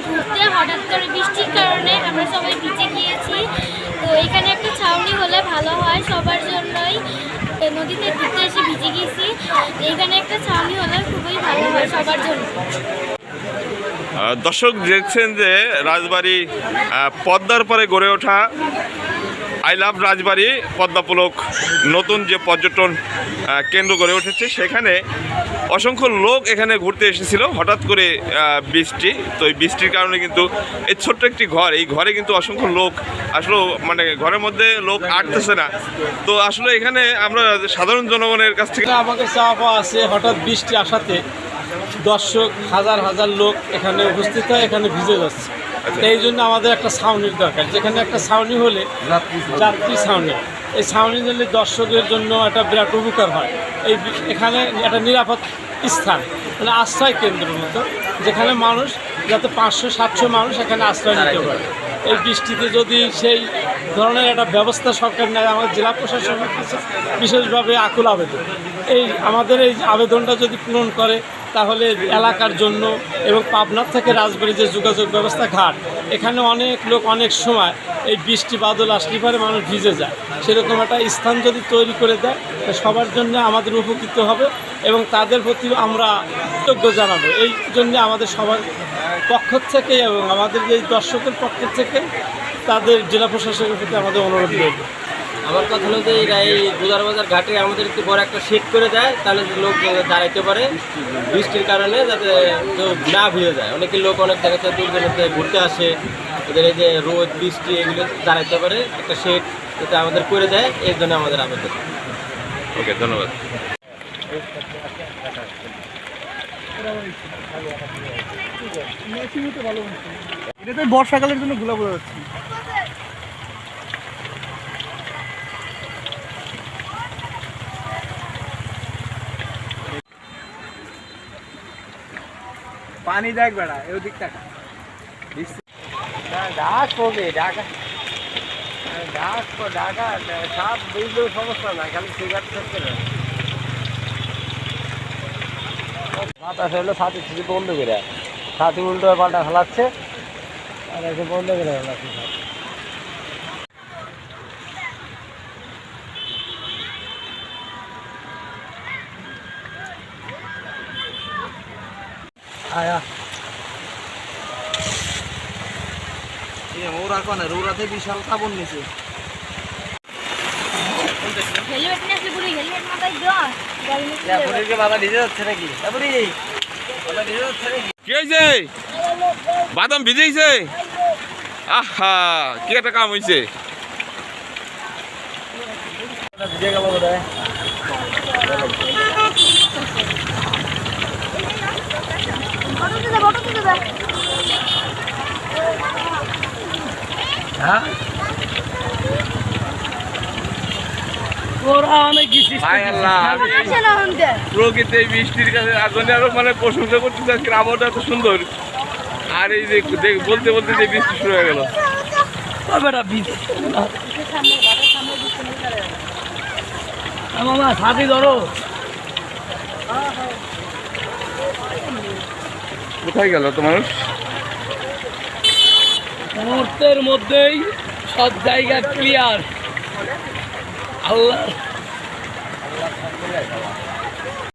ঘুরতে, হঠাৎ করে বৃষ্টির কারণে আমরা সবাই ভিজে গিয়েছি। তো এখানে একটা ছাউনি হলে ভালো হয় সবার জন্যই। নদীতে ঘুরতে এসে ভিজে গিয়েছি, এখানে একটা ছাউনি হলে খুবই ভালো হয় সবার জন্য। দর্শক দেখছেন যে রাজবাড়ী পদ্মার পরে গড়ে ওঠা আই লাভ রাজবাড়ী পদ্মাপুলক নতুন যে পর্যটন কেন্দ্র গড়ে উঠেছে, সেখানে অসংখ্য লোক এখানে ঘুরতে এসেছিল। হঠাৎ করে বৃষ্টি, তো এই বৃষ্টির কারণে কিন্তু এই ছোট্ট একটি ঘর, এই ঘরে কিন্তু অসংখ্য লোক আসলে মানে ঘরের মধ্যে লোক আটতেছে না। তো আসলে এখানে আমরা সাধারণ জনগণের কাছ থেকে আমাকে চাওয়া আছে, হঠাৎ বৃষ্টি আসাতে দর্শক হাজার হাজার লোক এখানে উপস্থিত হয়, এখানে ভিজে যাচ্ছে। এই জন্য আমাদের একটা ছাউনির দরকার, যেখানে একটা ছাউনি হলে যাত্রী ছাউনি, এই ছাউনি নিলে দর্শকের জন্য একটা বিরাট উপকার হয়। এখানে একটা নিরাপদ স্থান, মানে আশ্রয় কেন্দ্রের মতো, যেখানে মানুষ যাতে 500-700 মানুষ এখানে আশ্রয় নিতে পারে। এই বৃষ্টিতে যদি সেই ধরনের একটা ব্যবস্থা সরকার নেয়, আমাদের জেলা প্রশাসনের কাছে বিশেষভাবে আকুল আবেদন। আমাদের এই আবেদনটা যদি পূরণ করে, তাহলে এলাকার জন্য এবং পাবনার থেকে রাজবাড়ী যে যোগাযোগ ব্যবস্থা ঘাট, এখানে অনেক লোক অনেক সময় এই বৃষ্টি বাদল আসলে পরে মানুষ ভিজে যায়। সেরকম একটা স্থান যদি তৈরি করে দেয়, সবার জন্য আমাদের উপকৃত হবে এবং তাদের প্রতি আমরা কৃতজ্ঞ জানাবো। এই জন্য আমাদের সবার পক্ষ থেকে এবং আমাদের এই দর্শকের পক্ষ থেকে তাদের জেলা প্রশাসনের প্রতি আমাদের অনুরোধ রইল। আমার কথা হলো যে এই গুদারবাজার ঘাটে আমাদের একটু বড় একটা শেড করে দেয়, তাহলে লোক দাঁড়াইতে পারে বৃষ্টির কারণে, যাতে কেউ না ভিজে যায়। অনেকে লোক অনেক জায়গাতে দূর দূরান্তে ঘুরতে আসে, ওদের এই যে রোদ বৃষ্টি এগুলো দাঁড়াইতে পারে, একটা শেড এটা আমাদের করে দেয়, এর জন্য আমাদের আবেদন। ওকে, ধন্যবাদ। এটা তো বর্ষাকালের জন্য ঘোলা বোঝা যাচ্ছে। পানি দেখ বেড়া এই দিক টাকা ঢাক পড়বে, ঢাকা ঢাক ঢাকা সাপ বুঝলেও সমস্যা না, খালি সিগারেট থাকতে না। বাতাস হলো সাথে বন্ধ করে, সাথে উল্টো পাল্টা ফেলাচ্ছে আর এসে বন্ধ করে ফেলাচ্ছে। আয়া ওরা কোন রৌরাতে বিশাল কাপড় নিচে বাদাম ভিজেছে। আহা, কি একটা কাম হয়েছে। ভিজে গেল বোধ হয়। প্রকৃতি বৃষ্টির কাছে আগুনে আরো মানে প্রশংসা করতেছে, আজকের আবহাওয়াটা এত সুন্দর। আর এই যে বলতে বলতে যে বৃষ্টি শুরু হয়ে গেল। কোথায় গেল তো মানুষ? মুহূর্তের মধ্যেই সব জায়গা ক্লিয়ার। আল্লাহ